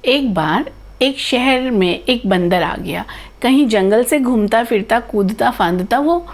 एक बार एक शहर में एक बंदर आ गया। कहीं जंगल से घूमता फिरता कूदता फांदता वो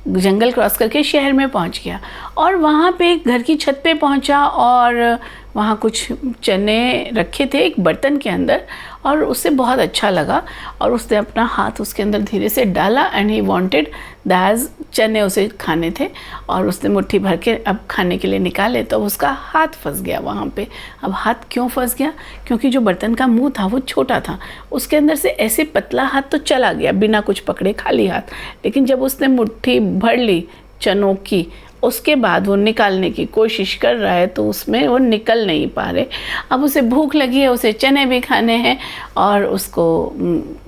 जंगल क्रॉस करके शहर में पहुंच गया और वहाँ पे एक घर की छत पे पहुंचा और वहाँ कुछ चने रखे थे एक बर्तन के अंदर और उसे बहुत अच्छा लगा और उसने अपना हाथ उसके अंदर धीरे से डाला एंड ही वांटेड दैट चने उसे खाने थे और उसने मुट्ठी भर के अब खाने के लिए निकाले तो उसका हाथ फंस गया वहाँ पे। अब हाथ क्यों फंस गया? क्योंकि जो बर्तन का मुंह था वो छोटा था, उसके अंदर से ऐसे पतला हाथ तो चला गया बिना कुछ पकड़े, खाली हाथ। लेकिन जब उसने मुट्ठी भर ली चनों की उसके बाद वो निकालने की कोशिश कर रहा है तो उसमें वो निकल नहीं पा रहे। अब उसे भूख लगी है, उसे चने भी खाने हैं और उसको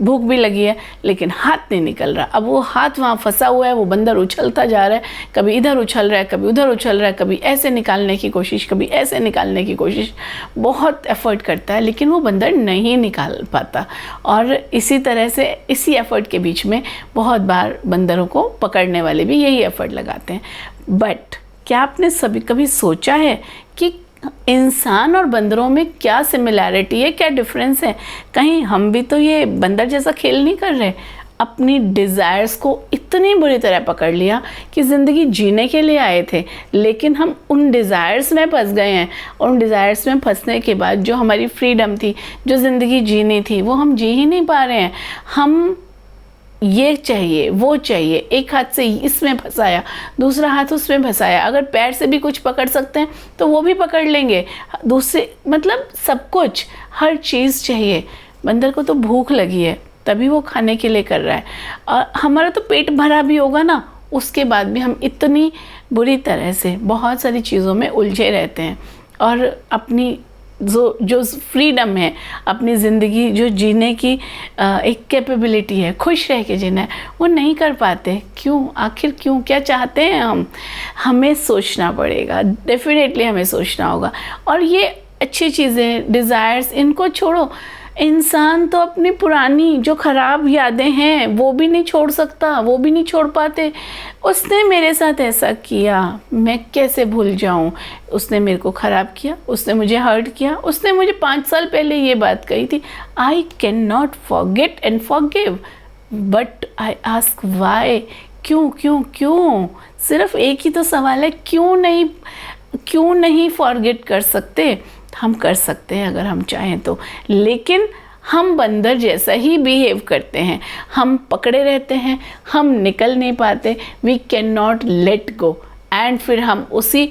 भूख भी लगी है, लेकिन हाथ नहीं निकल रहा। अब वो हाथ वहाँ फंसा हुआ है, वो बंदर उछलता जा रहा है, कभी इधर उछल रहा है, कभी उधर उछल रहा है, कभी ऐसे निकालने की कोशिश, कभी ऐसे निकालने की कोशिश, बहुत एफर्ट करता है लेकिन वो बंदर नहीं निकाल पाता। और इसी तरह से इसी एफर्ट के बीच में बहुत बार बंदरों को पकड़ने वाले भी यही एफर्ट लगाते हैं। बट क्या आपने कभी सोचा है कि इंसान और बंदरों में क्या सिमिलैरिटी है, क्या डिफरेंस है? कहीं हम भी तो ये बंदर जैसा खेल नहीं कर रहे? अपनी डिज़ायर्स को इतनी बुरी तरह पकड़ लिया कि ज़िंदगी जीने के लिए आए थे लेकिन हम उन डिज़ायर्स में फंस गए हैं और उन डिज़ायर्स में फंसने के बाद जो हमारी फ्रीडम थी, जो ज़िंदगी जीनी थी, वो हम जी ही नहीं पा रहे हैं। हम ये चाहिए वो चाहिए, एक हाथ से इसमें फंसाया, दूसरा हाथ उसमें फंसाया, अगर पैर से भी कुछ पकड़ सकते हैं तो वो भी पकड़ लेंगे, दूसरे मतलब सब कुछ, हर चीज़ चाहिए। बंदर को तो भूख लगी है तभी वो खाने के लिए कर रहा है और हमारा तो पेट भरा भी होगा ना, उसके बाद भी हम इतनी बुरी तरह से बहुत सारी चीज़ों में उलझे रहते हैं और अपनी जो फ्रीडम है, अपनी ज़िंदगी जो जीने की एक कैपेबिलिटी है, खुश रह के जीना है, वो नहीं कर पाते। क्यों? आखिर क्यों? क्या चाहते हैं हम? हमें सोचना पड़ेगा, डेफिनेटली हमें सोचना होगा। और ये अच्छी चीज़ें, डिज़ायर्स, इनको छोड़ो। इंसान तो अपनी पुरानी जो ख़राब यादें हैं वो भी नहीं छोड़ सकता, वो भी नहीं छोड़ पाते। उसने मेरे साथ ऐसा किया, मैं कैसे भूल जाऊं? उसने मेरे को ख़राब किया, उसने मुझे हर्ट किया, उसने मुझे 5 साल पहले ये बात कही थी। I can not forget and forgive, but I ask why? क्यों क्यों क्यों? सिर्फ एक ही तो सवाल है, क्यों नहीं फॉरगेट कर सकते? हम कर सकते हैं अगर हम चाहें तो, लेकिन हम बंदर जैसा ही बिहेव करते हैं, हम पकड़े रहते हैं, हम निकल नहीं पाते, we can not let go and फिर हम उसी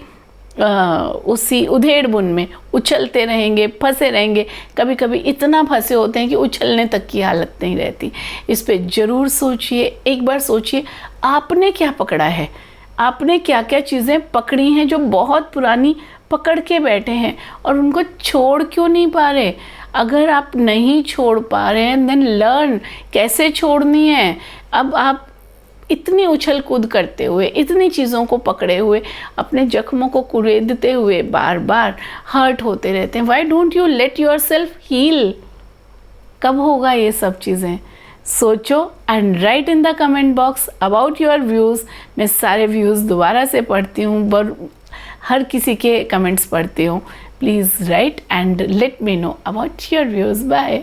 उधेड़ बुन में उछलते रहेंगे, फंसे रहेंगे। कभी कभी इतना फंसे होते हैं कि उछलने तक की हालत नहीं रहती। इस पे ज़रूर सोचिए, एक बार सोचिए आपने क्या पकड़ा है, आपने क्या क्या चीज़ें पकड़ी हैं जो बहुत पुरानी पकड़ के बैठे हैं और उनको छोड़ क्यों नहीं पा रहे? अगर आप नहीं छोड़ पा रहे हैं देन लर्न कैसे छोड़नी है। अब आप इतनी उछल कूद करते हुए, इतनी चीज़ों को पकड़े हुए, अपने जख्मों को कुरेदते हुए बार बार हर्ट होते रहते हैं। Why don't you let your self heal? कब होगा ये सब चीज़ें? सोचो and write in the comment box about your views. मैं सारे व्यूज़ दोबारा से पढ़ती हूँ, हर किसी के कमेंट्स पढ़ती हूँ। Please write and let me know about your views. Bye.